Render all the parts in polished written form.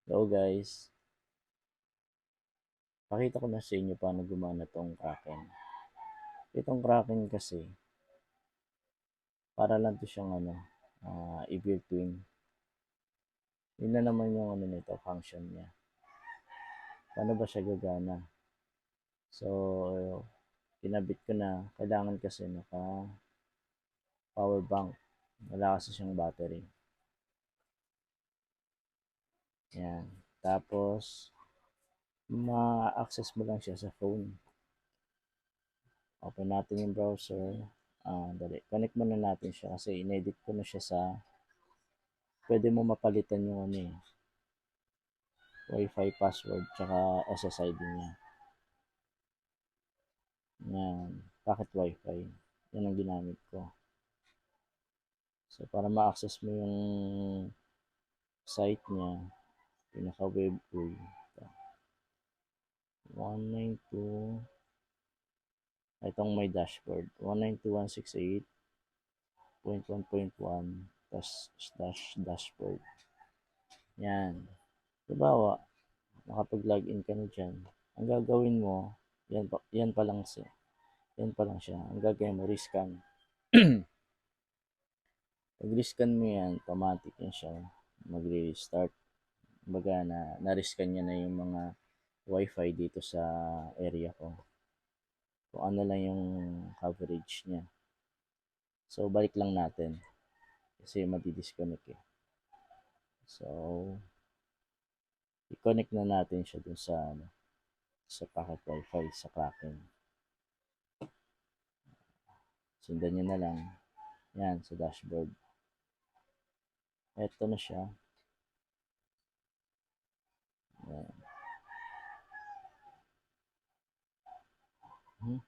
Hello guys, pakita ko na sa inyo paano gumana tong Kraken. Itong Kraken kasi, para lang to siyang evil twin. Yun na naman yung nito, function niya. Paano ba siya gagana? So, kinabit ko na, kailangan kasi naka power bank. Wala kasi siyang battery. Yan. Tapos, ma-access mo lang siya sa phone. Open natin yung browser. Dali. Connect muna natin siya kasi inedit ko na siya sa pwede mo mapalitan yung Wi-Fi password tsaka SSID niya. Yan. Packet Wi-Fi. Yan ang ginamit ko. So, para ma-access mo yung site niya, pinaka-web tool. 192, itong may dashboard. 192.168.1.1 tas dashboard. Yan. Halimbawa, nakapag-login ka na dyan. Ang gagawin mo, yan pa lang siya. Yan pa lang siya. Ang gagawin mo, rescan. Pag rescan mo yan, automatic yan siya. Magre-restart. Kumbaga na-rescan niya na yung mga wifi dito sa area ko. Kung ano lang yung coverage niya. So, balik lang natin. Kasi madi-disconnect eh. So, i-connect na natin siya dun sa packet wifi sa Kraken. Sundan nyo na lang. Yan, sa dashboard. Eto na siya. Yan. Hmm.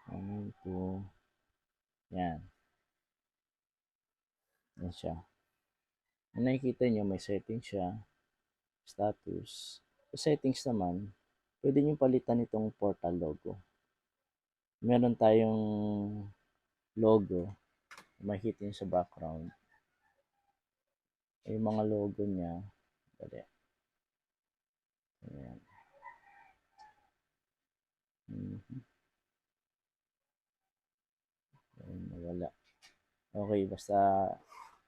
1, 2. Yan. Yan siya. Kung nakikita nyo, may settings siya. Status. Sa settings naman, pwede nyo palitan itong portal logo. Meron tayong logo. Makikita nyo sa background. Yung mga logo niya. Dali. Ayan. Ayan, nawala. Okay, basta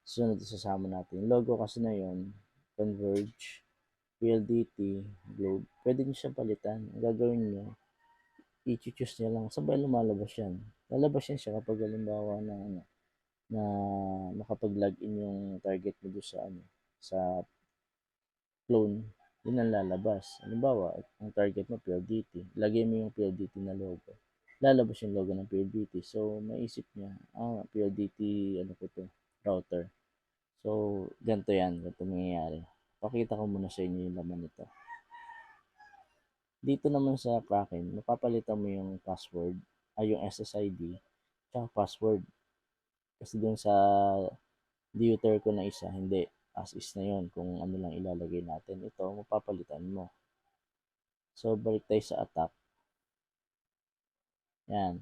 sunod isasama natin. Yung logo kasi na yun, Converge, PLDT, Globe. Pwede nyo siyang palitan. Ang gagawin nyo, i-choose nyo lang. Sabay lumalabas yan. Lalabas yan siya kapag halimbawa na makapag-login yung target mo doon sa clone, yun ang lalabas. Halimbawa, ang target mo PLDT, lagay mo yung PLDT na logo. Lalabas yung logo ng PLDT. So, maisip niya, PLDT, ano ko to, router. So, ganito yan, ganito mangyayari. Pakita ko muna sa inyo yung laman nito. Dito naman sa Kraken, mapapalitan mo yung password, yung SSID, tsaka password. Kasi dun sa deuter ko na isa, hindi. As is na yun, kung ano lang ilalagay natin. Ito, mapapalitan mo. So, balik tayo sa attack. Yan.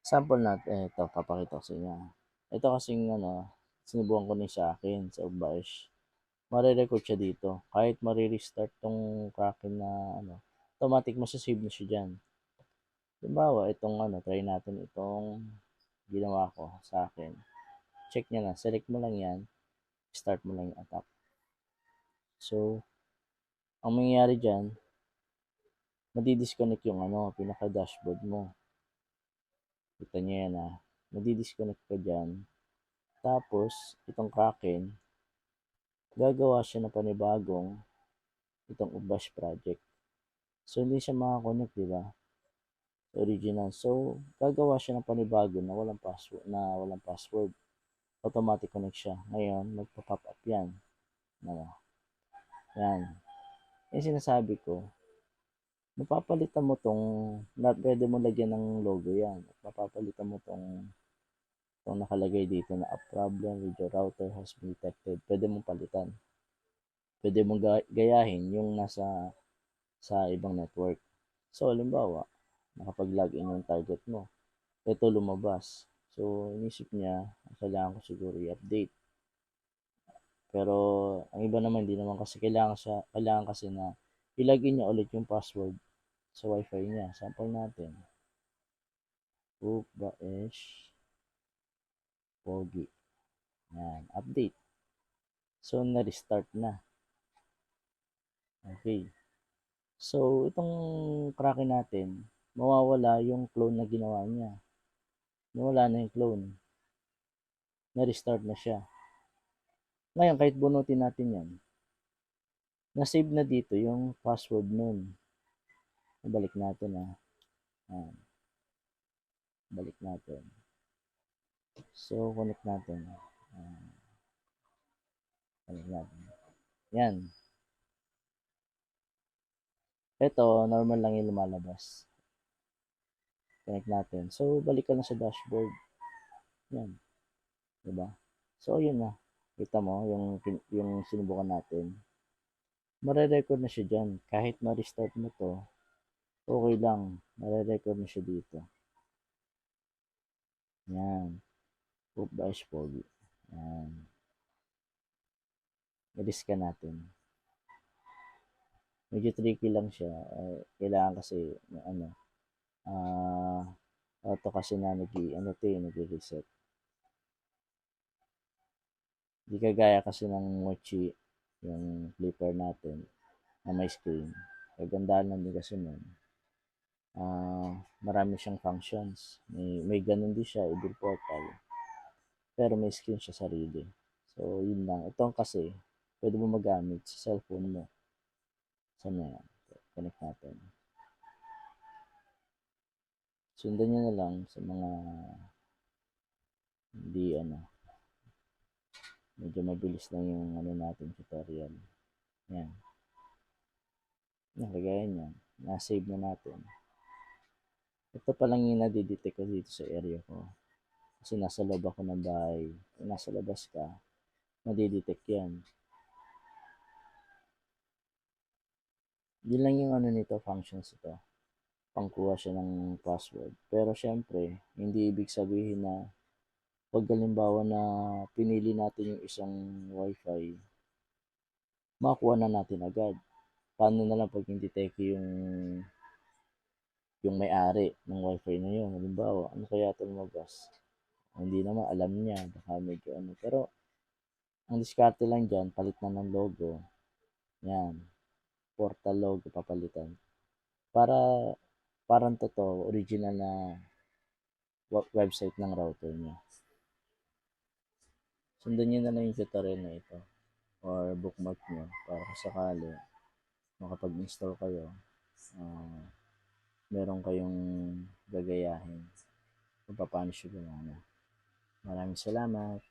Sample natin, ito, papakita ko sa inyo. Ito kasing, sinubukan ko na sa akin, sa Ubash. Marirecord siya dito. Kahit marirestart tong Kraken na, automatic masasave na siya dyan. Halimbawa, itong, try natin itong ginawa ko sa akin. Check niya na. Select mo lang yan. Start mo lang yung attack. So, ang mangyayari dyan, madi-disconnect yung pinaka-dashboard mo. Kita nyo yan madi-disconnect ka dyan. Tapos, itong Kraken, gagawa siya ng panibagong itong Ubash project. So, hindi siya makakonect, di ba? Original. So, gagawa siya ng panibago na walang password. Automatic connect siya. Ngayon, magpa-pop up yan. Yan. Yung sinasabi ko, mapapalitan mo pwede mo lagyan ng logo yan. Mapapalitan mo itong nakalagay dito na a problem with your router has been detected. Pwede mong palitan. Pwede mong gayahin yung sa ibang network. So, halimbawa, nakapag-login yung target mo. ito lumabas. So, inisip niya, kailangan ko siguro i-update. Pero, ang iba naman, hindi naman kasi kailangan kasi na ilagin niya ulit yung password sa wifi niya. Sample natin. Baesh Pogi. Yan, update. So, na-restart na. Okay. So, itong Kraken natin, mawawala yung clone na ginawa niya. Nawala na yung clone. Na-restart na siya. Ngayon, kahit bunutin natin yan, na-save na dito yung password nun. Balik natin ah. Balik natin. So, connect natin. Connect natin. Yan. Ito, normal lang yung lumalabas. Connect natin. So, balik ka na sa dashboard. Yan. Diba? So, yun na. Kita mo, yung sinubukan natin. Mare-record na siya dyan. Kahit ma-restart mo to, okay lang. Mare-record na siya dito. Yan. Poop by Pogi. Yan. I-risk ka natin. Medyo tricky lang siya. Kailangan kasi, auto kasi na nag-reset. Hindi kagaya kasi ng Mochi, yung flipper natin, na may screen. Kagandaan lang din kasi nun. Marami siyang functions. May ganun din siya, idle portal. Pero may screen siya sarili. So, yun lang. Ito kasi, pwede mo magamit sa cellphone mo. Saan na yan? Connect natin. Sundan nyo na lang sa mga hindi medyo mabilis lang yung natin tutorial. Yan. Yan, kagaya yan. Na-save na natin. Ito pa lang yung nadidetect ko dito sa area ko. Kasi nasa loob ako ng bahay. Kung nasa labas ka, nadidetect yan. Yun lang yung nito, functions ito. Pangkuha siya ng password. Pero syempre, hindi ibig sabihin na pag halimbawa na pinili natin yung isang wifi, makuha na natin agad. Paano na lang pag hindi teki yung may-ari ng wifi na yun? Halimbawa, ano kaya ito lumabas? Hindi naman, alam niya, baka medyo Pero, ang diskarte lang dyan, palit na ng logo. Yan, portal logo papalitan. Para, parang totoo, original na website ng router niya. Sundan nyo na lang yung tutorial na ito or bookmark nyo para sakali makapag-install kayo, meron kayong gagayahin kung paano siya gumana. Maraming salamat.